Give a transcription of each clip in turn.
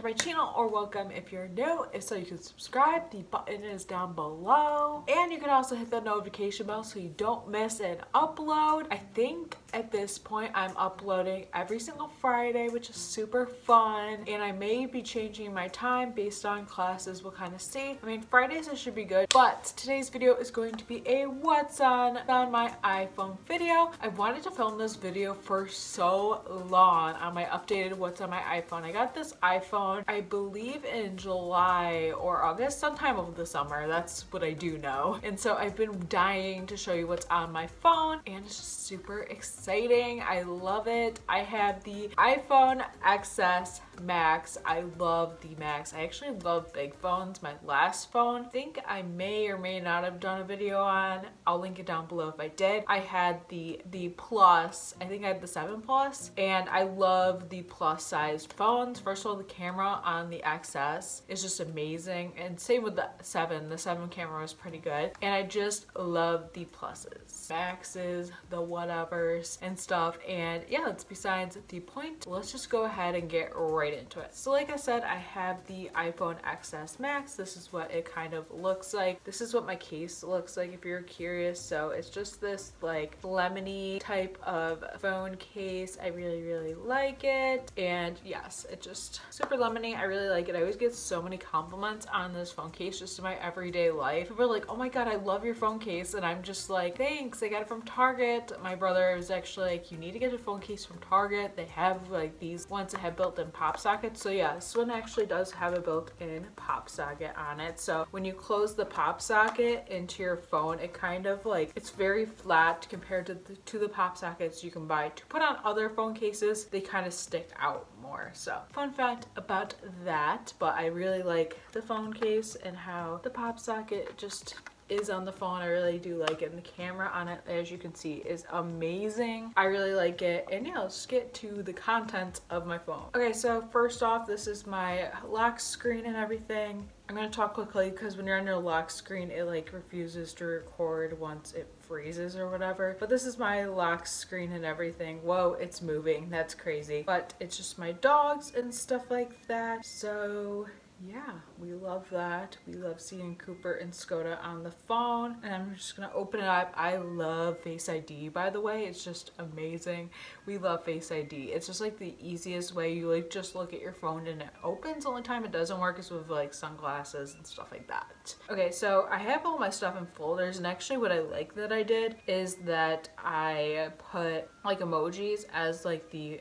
my channel, or welcome if you're new. If so, you can subscribe. The button is down below. And you can also hit the notification bell so you don't miss an upload. I think at this point I'm uploading every single Friday, which is super fun. And I may be changing my time based on classes. We'll kind of see. I mean, Fridays it should be good. But today's video is going to be a what's on my iPhone video. I wanted to film this video for so long on my updated what's on my iPhone. I got this iPhone, I believe in July or August, sometime over the summer. That's what I do know. And so I've been dying to show you what's on my phone, and it's just super exciting. I love it. I have the iPhone XS Max. I love the Max. I actually love big phones. My last phone, I think I may or may not have done a video on. I'll link it down below if I did. I had the Plus. I think I had the 7 Plus, and I love the plus sized phones. First of all, the camera on the XS is just amazing, and same with the 7. The 7 camera was pretty good, and I just love the pluses, Maxes, the whatevers and stuff. And yeah, that's besides the point. Let's just go ahead and get right into it. So like I said, I have the iPhone XS Max. This is what it kind of looks like. This is what my case looks like if you're curious. So it's just this like lemony type of phone case. I really like it, and yes, it just super lemony. I really like it. I always get so many compliments on this phone case just in my everyday life. People are like, oh my god, I love your phone case, and I'm just like, thanks, I got it from Target. My brother was actually like, you need to get a phone case from Target. They have like these ones that have built-in pop sockets. So yeah, this one actually does have a built-in pop socket on it. So when you close the pop socket into your phone, it kind of like, it's very flat compared to the pop sockets you can buy to put on other phone cases. They kind of stick out more. So fun fact about that. But I really like the phone case and how the pop socket just is on the phone. I really do like it, and the camera on it, as you can see, is amazing. I really like it. And yeah, let's just get to the contents of my phone. Okay, so first off, this is my lock screen and everything. I'm gonna talk quickly because when you're on your lock screen, it like refuses to record once it freezes or whatever. But this is my lock screen and everything. Whoa, it's moving. That's crazy. But it's just my dogs and stuff like that. So yeah, we love that. We love seeing Cooper and Skoda on the phone. And I'm just gonna open it up. I love Face ID, by the way. It's just amazing. We love Face ID. It's just like the easiest way. You like just look at your phone and it opens. The only time it doesn't work is with like sunglasses and stuff like that. Okay, so I have all my stuff in folders, and actually what I like that I did is that I put like emojis as like the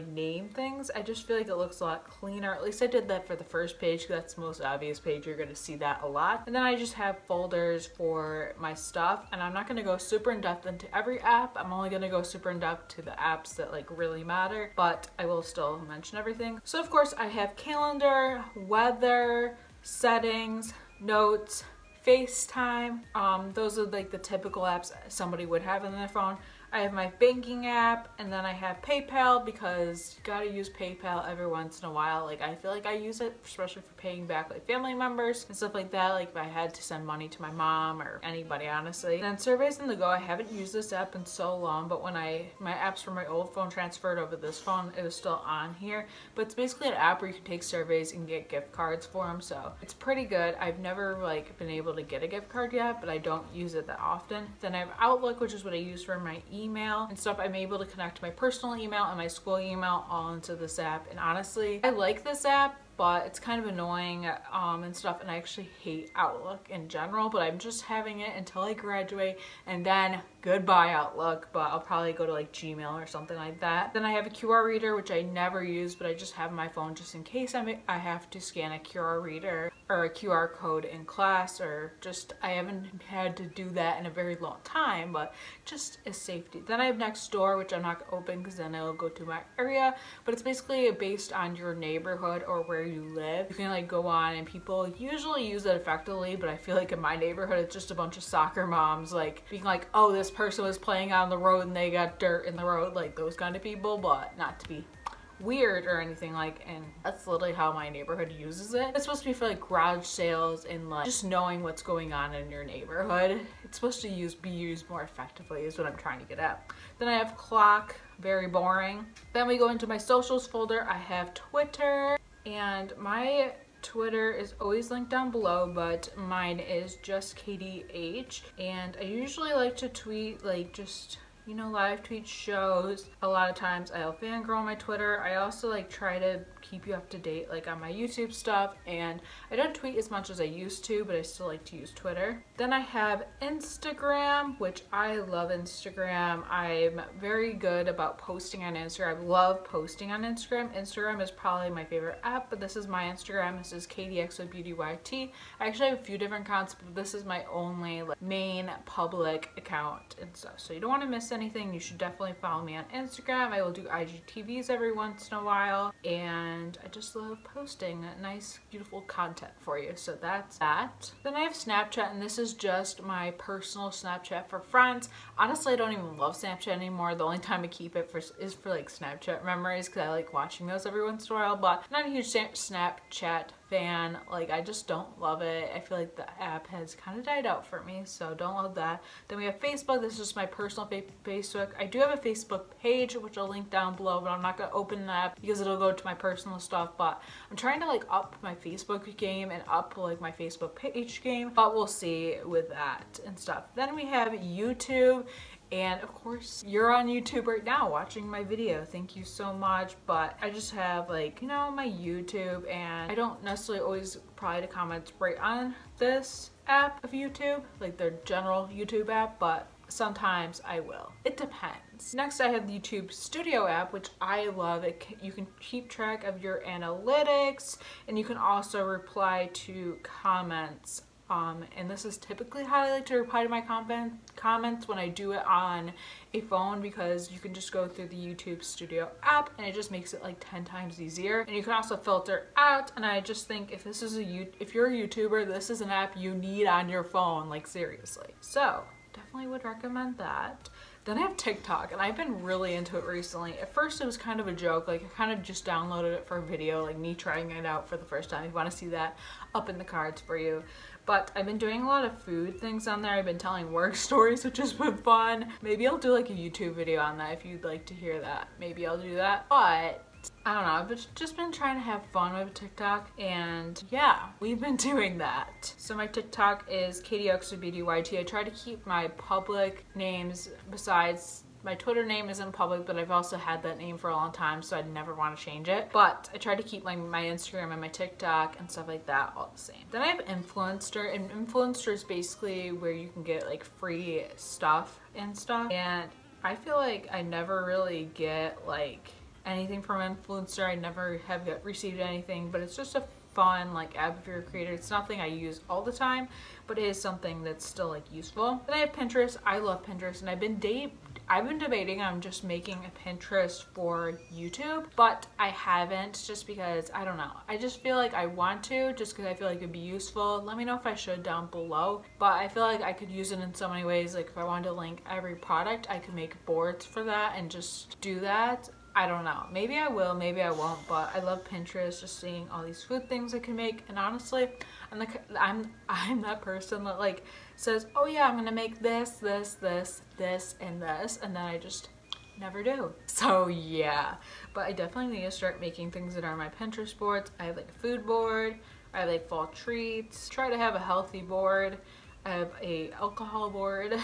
name things. I just feel like it looks a lot cleaner. At least I did that for the first page. That's the most obvious page. You're going to see that a lot. And then I just have folders for my stuff, and I'm not going to go super in depth into every app. I'm only going to go super in depth to the apps that like really matter, but I will still mention everything. So of course I have calendar, weather, settings, notes, FaceTime. Those are like the typical apps somebody would have in their phone. I have my banking app, and then I have PayPal because you gotta use PayPal every once in a while. Like, I feel like I use it especially for paying back like family members and stuff like that. Like if I had to send money to my mom or anybody, honestly. And then Surveys on the Go, I haven't used this app in so long, but when my apps from my old phone transferred over to this phone, it was still on here. But it's basically an app where you can take surveys and get gift cards for them, so it's pretty good. I've never like been able to get a gift card yet, but I don't use it that often. Then I have Outlook, which is what I use for my email and stuff. I'm able to connect my personal email and my school email all into this app, and honestly I like this app, but it's kind of annoying and stuff, and I actually hate Outlook in general, but I'm just having it until I graduate, and then goodbye Outlook. But I'll probably go to like Gmail or something like that. Then I have a QR reader, which I never use, but I just have my phone just in case I have to scan a QR reader or a QR code in class, or just I haven't had to do that in a very long time, but just as safety. Then I have Nextdoor, which I'm not gonna open because then it'll go to my area, but it's basically based on your neighborhood or where you live. You can like go on, and people usually use it effectively, but I feel like in my neighborhood it's just a bunch of soccer moms like being like, oh, this person was playing on the road and they got dirt in the road, like those kind of people, but not to be weird or anything like, and that's literally how my neighborhood uses it. It's supposed to be for like garage sales and like just knowing what's going on in your neighborhood. It's supposed to be used more effectively is what I'm trying to get at. Then I have clock, very boring. Then we go into my socials folder. I have Twitter, And my Twitter is always linked down below, but mine is just Katie H. And I usually like to tweet like just, you know, live tweet shows. A lot of times I'll fangirl on my Twitter. I also like try to keep you up to date like on my YouTube stuff, and I don't tweet as much as I used to, but I still like to use Twitter. Then I have Instagram, which I love Instagram. I'm very good about posting on Instagram. I love posting on Instagram. Instagram is probably my favorite app, but this is my Instagram. This is Katiexobeauty. I actually have a few different accounts, but this is my only like main public account and stuff. So you don't want to miss anything. You should definitely follow me on Instagram. I will do IGTVs every once in a while, and I just love posting nice, beautiful content for you. So that's that. Then I have Snapchat, and this is just my personal Snapchat for friends. Honestly, I don't even love Snapchat anymore. The only time I keep it is for like Snapchat memories, because I like watching those every once in a while, but I'm not a huge Snapchat fan. Like, I just don't love it. I feel like the app has kind of died out for me, so don't love that. Then we have Facebook. This is just my personal Facebook. I do have a Facebook page, which I'll link down below, but I'm not going to open that because it'll go to my personal stuff. But I'm trying to like up my Facebook game and up like my Facebook page game, but we'll see with that and stuff. Then we have YouTube. And of course, you're on YouTube right now watching my video. Thank you so much. But I just have like, you know, my YouTube, and I don't necessarily always reply to comments right on this app of YouTube, like their general YouTube app, but sometimes I will. It depends. Next, I have the YouTube Studio app, which I love. You can keep track of your analytics, and you can also reply to comments. And this is typically how I like to reply to my comments when I do it on a phone, because you can just go through the YouTube Studio app and it just makes it like 10 times easier. And you can also filter out, and I just think if you're a YouTuber, this is an app you need on your phone, like seriously. So definitely would recommend that. Then I have TikTok, and I've been really into it recently. At first it was kind of a joke, like I kind of just downloaded it for a video, like me trying it out for the first time. If you want to see that, up in the cards for you. But I've been doing a lot of food things on there. I've been telling work stories, which has been fun. Maybe I'll do like a YouTube video on that if you'd like to hear that. Maybe I'll do that. But I don't know, I've just been trying to have fun with TikTok, and yeah, we've been doing that. So my TikTok is Katiexobeauty. I try to keep my public names, besides my Twitter name isn't public, but I've also had that name for a long time, so I'd never want to change it. But I try to keep my Instagram and my TikTok and stuff like that all the same. Then I have Influencer, and Influencer is basically where you can get like free stuff and stuff. And I feel like I never really get like anything from Influencer. I never have received anything, but it's just a fun like app if you're a creator. It's nothing I use all the time, but it is something that's still like useful. Then I have Pinterest. I love Pinterest, and I've been debating on just making a Pinterest for YouTube, but I haven't, just because I don't know. I just feel like I want to, just because I feel like it'd be useful. Let me know if I should down below. But I feel like I could use it in so many ways. Like if I wanted to link every product, I could make boards for that and just do that. I don't know. Maybe I will, maybe I won't, but I love Pinterest, just seeing all these food things I can make. And honestly, I'm that person that like says, oh yeah, I'm gonna make this, this, this, this, and this, and then I just never do. So yeah, but I definitely need to start making things that are my Pinterest boards. I have like a food board, I have like fall treats, try to have a healthy board, I have a alcohol board,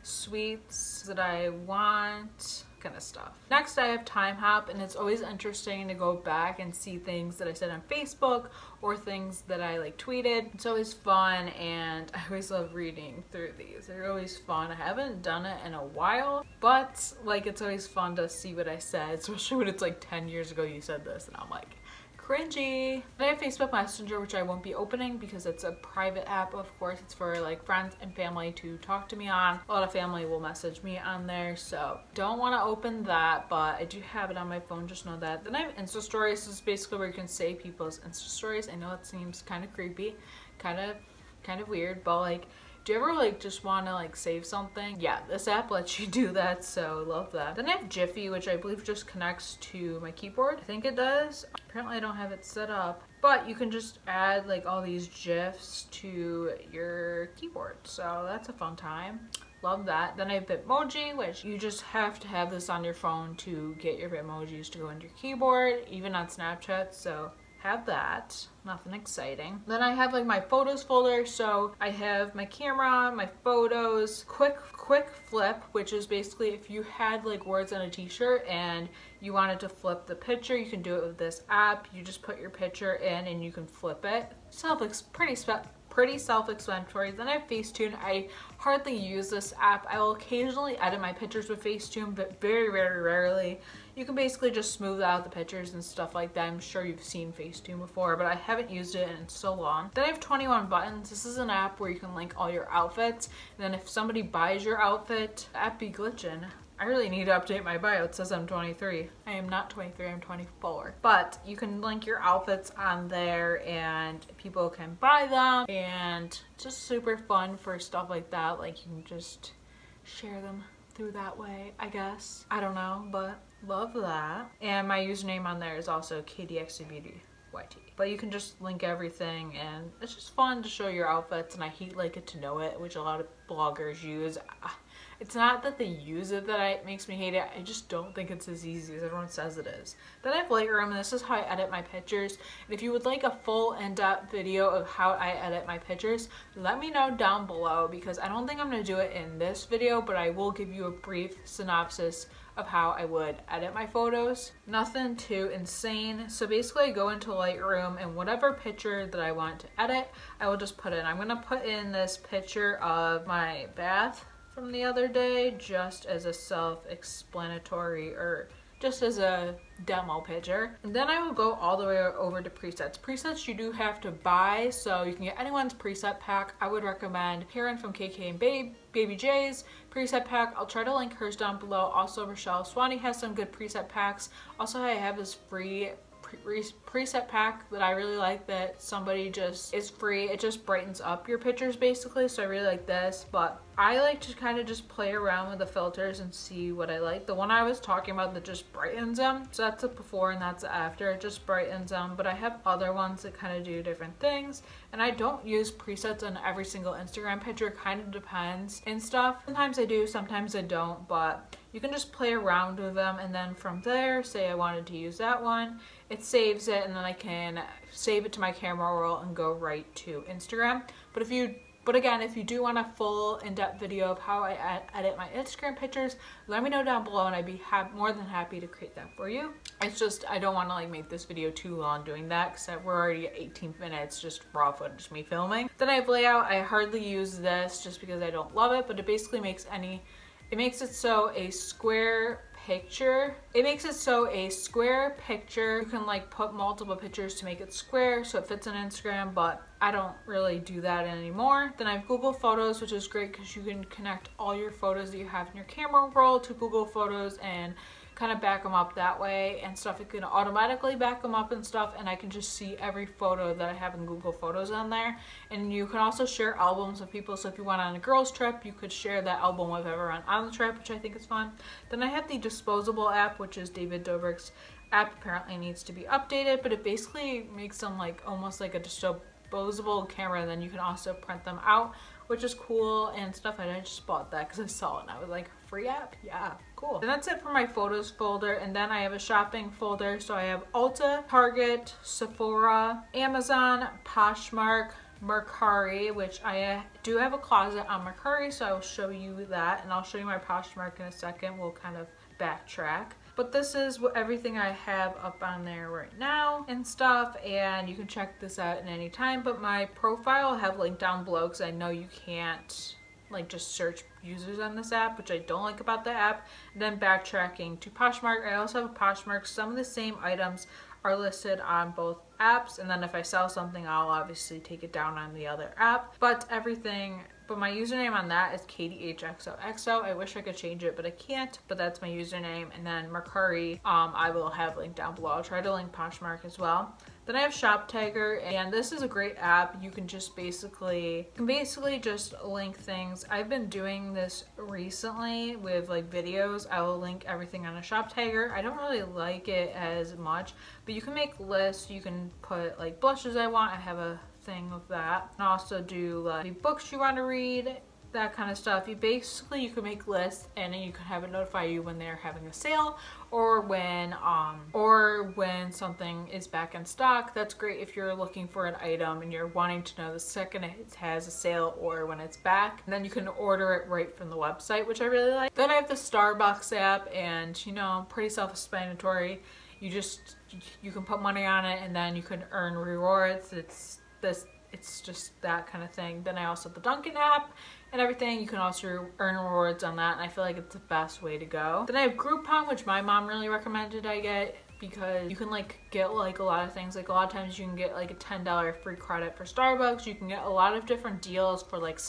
sweets that I want, kind of stuff. Next, I have Time Hop, and it's always interesting to go back and see things that I said on Facebook or things that I like tweeted. It's always fun, and I always love reading through these. They're always fun. I haven't done it in a while, but like it's always fun to see what I said, especially when it's like 10 years ago you said this, and I'm like, cringy. I have Facebook Messenger, which I won't be opening because it's a private app. Of course, it's for like friends and family to talk to me on. A lot of family will message me on there, so don't want to open that, but I do have it on my phone, just know that. Then I have Insta Stories. This is basically where you can save people's Insta Stories. I know it seems kind of creepy, kind of weird, but like, do you ever like just want to like save something? Yeah, this app lets you do that, so love that. Then I have Jiffy, which I believe just connects to my keyboard. I think it does. Apparently I don't have it set up, but you can just add like all these GIFs to your keyboard, so that's a fun time. Love that. Then I have Bitmoji, which you just have to have this on your phone to get your Bitmojis to go into your keyboard, even on Snapchat, so have that. Nothing exciting. Then I have like my photos folder. So I have my camera, my photos, quick flip, which is basically if you had like words on a t-shirt and you wanted to flip the picture, you can do it with this app. You just put your picture in and you can flip it. Pretty self-explanatory. Then I have Facetune. I hardly use this app. I will occasionally edit my pictures with Facetune, but very, very rarely. You can basically just smooth out the pictures and stuff like that. I'm sure you've seen Facetune before, but I haven't used it in so long. Then I have 21 Buttons. This is an app where you can link all your outfits. And then if somebody buys your outfit, the app be glitching. I really need to update my bio. It says I'm 23. I am not 23, I'm 24. But you can link your outfits on there and people can buy them, and it's just super fun for stuff like that. Like you can just share them through that way, I guess. I don't know, but love that. And my username on there is also Katiexobeauty. But you can just link everything, and it's just fun to show your outfits, and I hate like it to know it, which a lot of bloggers use. It's not that they use it that it makes me hate it. I just don't think it's as easy as everyone says it is. Then I have Lightroom, and this is how I edit my pictures. And if you would like a full in-depth video of how I edit my pictures, let me know down below, because I don't think I'm going to do it in this video, but I will give you a brief synopsis of how I would edit my photos. Nothing too insane. So basically I go into Lightroom, and whatever picture that I want to edit, I will just put in. I'm going to put in this picture of my bath from the other day just as a self-explanatory, or just as a demo picture. And then I will go all the way over to presets. Presets you do have to buy, so you can get anyone's preset pack. I would recommend Karen from KK and Baby J's preset pack. I'll try to link hers down below. Also Rochelle Swanee has some good preset packs. Also I have this free preset pack that I really like, that somebody just is free. It just brightens up your pictures basically, so I really like this. But I like to kind of just play around with the filters and see what I like. The one I was talking about that just brightens them, so that's a before and that's a after. It just brightens them, but I have other ones that kind of do different things, and I don't use presets on every single Instagram picture. It kind of depends and stuff. Sometimes I do, sometimes I don't, but you can just play around with them, and then from there, say I wanted to use that one, it saves it, and then I can save it to my camera roll and go right to Instagram. But again, if you do want a full in-depth video of how I edit my Instagram pictures, let me know down below, and I'd be more than happy to create that for you. It's just, I don't want to like make this video too long doing that, because we're already at 18 minutes, just raw footage, me filming. Then I have layout. I hardly use this just because I don't love it, but it basically makes it so a square picture. You can like put multiple pictures to make it square so it fits on Instagram, but I don't really do that anymore. Then I have Google Photos, which is great because you can connect all your photos that you have in your camera roll to Google Photos and kind of back them up that way and stuff. It can automatically back them up and stuff, and I can just see every photo that I have in Google Photos on there. And you can also share albums with people, so if you went on a girls trip, you could share that album with everyone on the trip, which I think is fun. Then I have the Disposable app, which is David Dobrik's app. Apparently needs to be updated, but it basically makes them like almost like a disposable camera, and then you can also print them out, which is cool and stuff. And I just bought that because I saw it and I was like, free app? Yeah, cool. And that's it for my photos folder. And then I have a shopping folder. So I have Ulta, Target, Sephora, Amazon, Poshmark, Mercari, which I do have a closet on Mercari, so I will show you that, and I'll show you my Poshmark in a second. We'll kind of backtrack. But this is everything I have up on there right now and stuff, and you can check this out at any time. But my profile I'll have linked down below, because I know you can't like just search users on this app, which I don't like about the app. And then backtracking to Poshmark, I also have a Poshmark. Some of the same items are listed on both apps, and then if I sell something, I'll obviously take it down on the other app. But my username on that is XOXO-Katie. I wish I could change it, but I can't. But that's my username. And then Mercari, I will have linked down below. I'll try to link Poshmark as well. Then I have ShopTagger, and this is a great app. You can just basically just link things. I've been doing this recently with like videos. I will link everything on a ShopTagger. I don't really like it as much, but you can make lists. You can put like blushes I want. I have a thing of that. And also do like the books you want to read that kind of stuff. You can make lists, and then you can have it notify you when they're having a sale or when something is back in stock. That's great if you're looking for an item and you're wanting to know the second it has a sale or when it's back. And then you can order it right from the website, which I really like. Then I have the Starbucks app, and you know, pretty self-explanatory. You can put money on it and then you can earn rewards. It's just that kind of thing. Then I also have the Dunkin' app and everything. You can also earn rewards on that, and I feel like it's the best way to go. Then I have Groupon, which my mom really recommended I get, because you can like get like a lot of things. Like a lot of times you can get like a $10 free credit for Starbucks. You can get a lot of different deals for like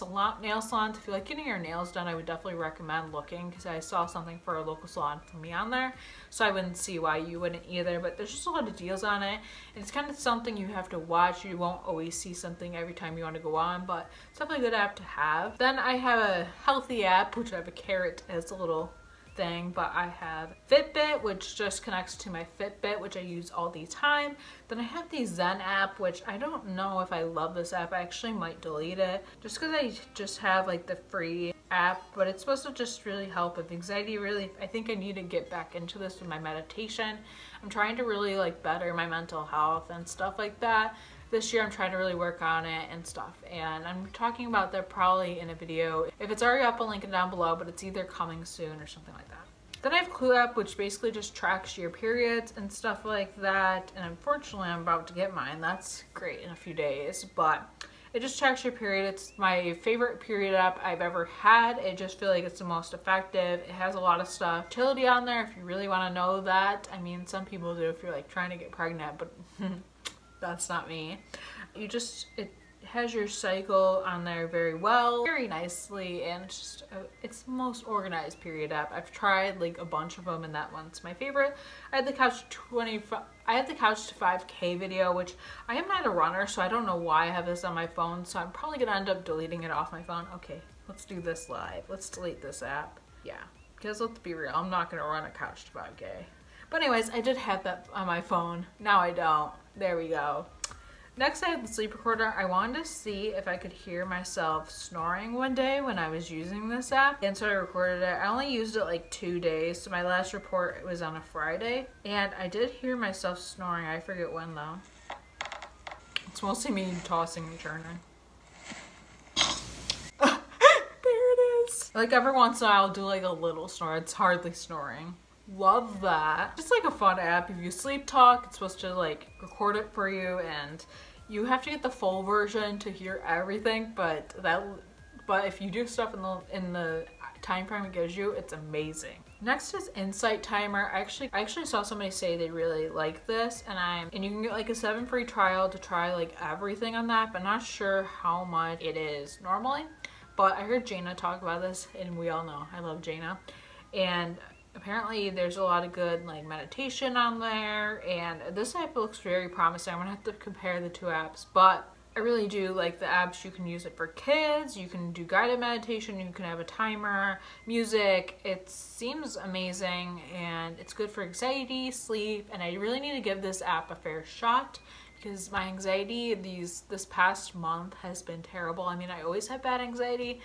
nail salons. If you like getting your nails done, I would definitely recommend looking, because I saw something for a local salon for me on there, so I wouldn't see why you wouldn't either. But there's just a lot of deals on it, and it's kind of something you have to watch. You won't always see something every time you want to go on, but it's definitely a good app to have. Then I have a healthy app, which I have a carrot as a little thing, but I have Fitbit, which just connects to my Fitbit, which I use all the time. Then I have the Zen app, which I don't know if I love this app. I actually might delete it just because I just have like the free app, but it's supposed to just really help with anxiety. Really, I think I need to get back into this with my meditation. I'm trying to really like better my mental health and stuff like that. This year I'm trying to really work on it and stuff, and I'm talking about that probably in a video. If it's already up, I'll link it down below, but it's either coming soon or something like that. Then I have Clue app, which basically just tracks your periods and stuff like that, and unfortunately I'm about to get mine. That's great in a few days, but it just tracks your period. It's my favorite period app I've ever had. I just feel like it's the most effective. It has a lot of stuff. Fertility on there if you really want to know that. I mean, some people do if you're like trying to get pregnant, but that's not me. It has your cycle on there very well, very nicely, and it's the most organized period app. I've tried like a bunch of them, and that one's my favorite. I had the Couch to 5K video, which I am not a runner, so I don't know why I have this on my phone, so I'm probably gonna end up deleting it off my phone. Okay, let's do this live. Let's delete this app. Yeah, because let's be real, I'm not gonna run a Couch to 5K. But anyways, I did have that on my phone. Now I don't. There we go. Next, I have the sleep recorder. I wanted to see if I could hear myself snoring one day when I was using this app, and so I recorded it. I only used it like 2 days, so my last report was on a Friday, and I did hear myself snoring. I forget when though. It's mostly me tossing and turning. There it is. Like every once in a while I'll do like a little snore. It's hardly snoring. Love that. Just like a fun app. If you sleep talk, it's supposed to like record it for you, and you have to get the full version to hear everything, but if you do stuff in the time frame it gives you, it's amazing. Next is Insight Timer. I actually saw somebody say they really like this, and you can get like a 7 free trial to try like everything on that, but not sure how much it is normally. But I heard Jana talk about this, and we all know I love Jana, and apparently there's a lot of good like meditation on there, and this app looks very promising. I'm gonna have to compare the two apps, but I really do like the apps. You can use it for kids, you can do guided meditation, you can have a timer, music. It seems amazing, and it's good for anxiety, sleep, and I really need to give this app a fair shot, because my anxiety this past month has been terrible. I mean, I always have bad anxiety,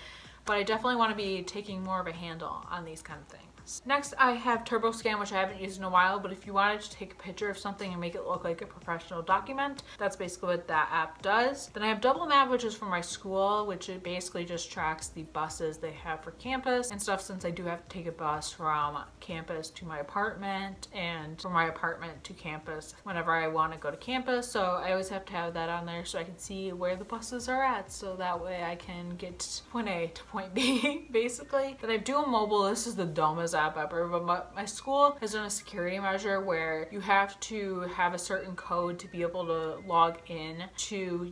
but I definitely want to be taking more of a handle on these kind of things. Next, I have TurboScan, which I haven't used in a while, but if you wanted to take a picture of something and make it look like a professional document, that's basically what that app does. Then I have Double Map, which is for my school, which it basically just tracks the buses they have for campus and stuff, since I do have to take a bus from campus to my apartment and from my apartment to campus whenever I want to go to campus. So I always have to have that on there so I can see where the buses are at, so that way I can get point A to point B, basically. Then I have Duo Mobile. This is the dumbest app ever, but my school has done a security measure where you have to have a certain code to be able to log in to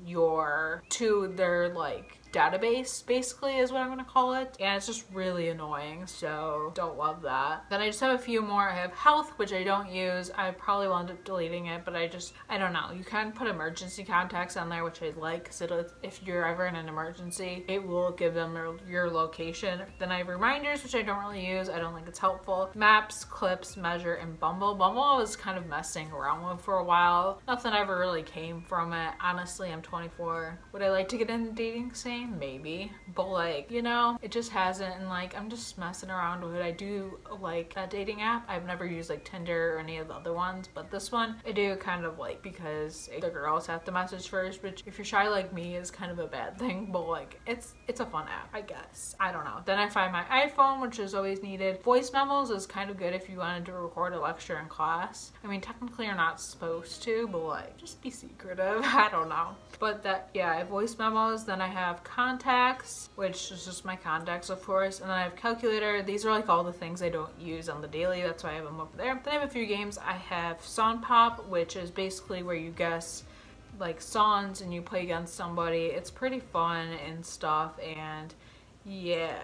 their like database, basically is what I'm gonna call it, and it's just really annoying, so don't love that. Then I just have a few more. I have Health, which I don't use. I probably will end up deleting it, but I don't know. You can put emergency contacts on there, which I like, because if you're ever in an emergency, it will give them your location. Then I have Reminders, which I don't really use. I don't think it's helpful. Maps, Clips, Measure, and Bumble. Bumble I was kind of messing around with for a while. Nothing ever really came from it. Honestly, I'm 24. Would I like to get into dating scene? me, maybe, but like, you know, it just hasn't, and like I'm just messing around with it. I do like a dating app. I've never used like Tinder or any of the other ones, but this one I do kind of like, because the girls have to message first, which if you're shy like me is kind of a bad thing, but like it's a fun app, I guess. I don't know. Then I find my iPhone, which is always needed. Voice memos is kind of good if you wanted to record a lecture in class. I mean, technically you're not supposed to, but like just be secretive. I don't know. But that, yeah, I have voice memos. Then I have contacts, which is just my contacts, of course. And then I have calculator. These are like all the things I don't use on the daily. That's why I have them over there. Then I have a few games. I have Song Pop, which is basically where you guess like songs and you play against somebody. It's pretty fun and stuff, and yeah.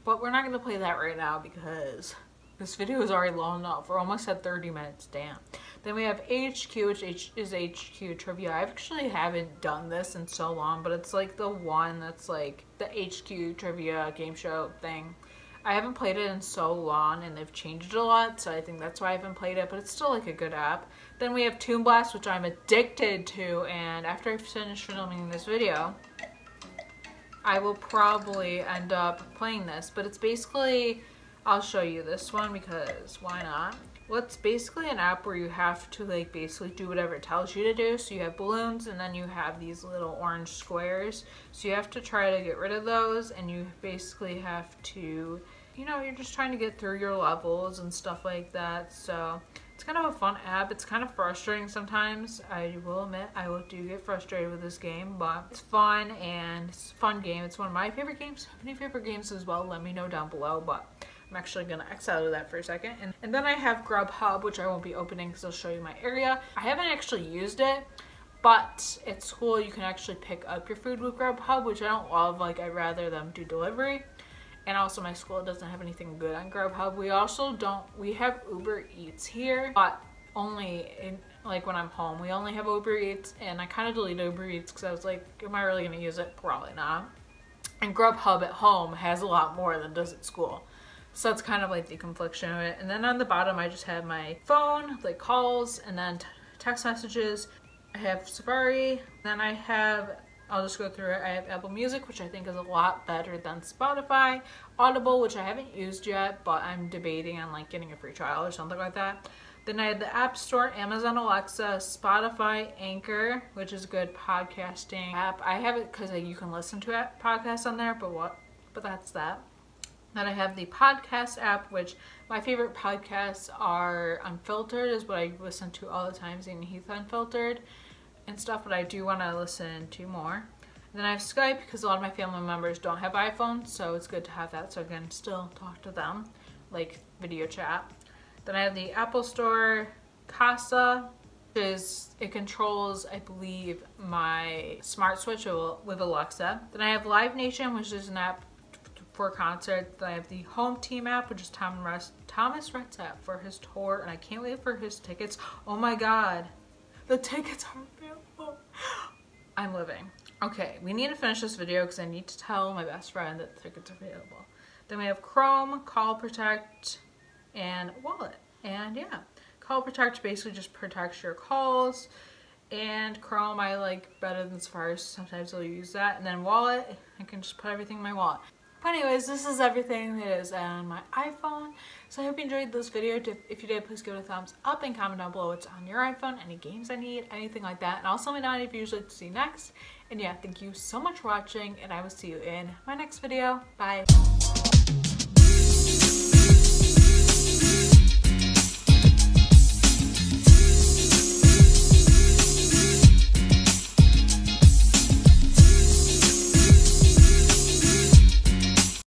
But we're not gonna play that right now because this video is already long enough. We're almost at 30 minutes, damn. Then we have HQ, which is HQ Trivia. I actually haven't done this in so long, but it's like the one that's like the HQ Trivia game show thing. I haven't played it in so long, and they've changed it a lot, so I think that's why I haven't played it, but it's still like a good app. Then we have Toon Blast, which I'm addicted to, and after I finish filming this video, I will probably end up playing this. But it's basically, I'll show you this one because why not? Well, it's basically an app where you have to like basically do whatever it tells you to do. So you have balloons, and then you have these little orange squares. So you have to try to get rid of those, and you basically have to, you know, you're just trying to get through your levels and stuff like that. So it's kind of a fun app. It's kind of frustrating sometimes. I will admit I do get frustrated with this game, but it's fun and it's a fun game. It's one of my favorite games. If any favorite games as well, let me know down below, but I'm actually gonna X out of that for a second. And then I have Grubhub, which I won't be opening because I'll show you my area. I haven't actually used it, but at school you can actually pick up your food with Grubhub, which I don't love. Like, I'd rather them do delivery. And also my school doesn't have anything good on Grubhub. We have Uber Eats here, but only in, like when I'm home. We only have Uber Eats, and I kind of deleted Uber Eats because I was like, am I really gonna use it? Probably not. And Grubhub at home has a lot more than does at school. So it's kind of like the confliction of it. And then on the bottom, I just have my phone, like calls, and then text messages. I have Safari. Then I have, I'll just go through it. I have Apple Music, which I think is a lot better than Spotify. Audible, which I haven't used yet, but I'm debating on like getting a free trial or something like that. Then I have the App Store, Amazon Alexa, Spotify, Anchor, which is a good podcasting app. I have it because you can listen to podcasts on there, but that's that. Then I have the podcast app, which my favorite podcasts are Unfiltered, is what I listen to all the time, Zane and Heath Unfiltered and stuff, but I do want to listen to more. And then I have Skype because a lot of my family members don't have iPhones, so it's good to have that so I can still talk to them, like video chat. Then I have the Apple Store, Casa, which is, it controls, I believe, my smart switch with Alexa. Then I have Live Nation, which is an app for concerts. Then I have the Home Team app, which is Thomas Rhett's app for his tour, and I can't wait for his tickets. Oh my god, the tickets are available. I'm living. Okay, we need to finish this video because I need to tell my best friend that the tickets are available. Then we have Chrome, Call Protect, and Wallet. And yeah, Call Protect basically just protects your calls, and Chrome I like better than Safari, so sometimes I'll use that. And then Wallet, I can just put everything in my wallet. But anyways, this is everything that is on my iPhone. So I hope you enjoyed this video. If you did, please give it a thumbs up and comment down below what's on your iPhone, any games I need, anything like that. And also let me know if you'd like to see next. And yeah, thank you so much for watching, and I will see you in my next video. Bye.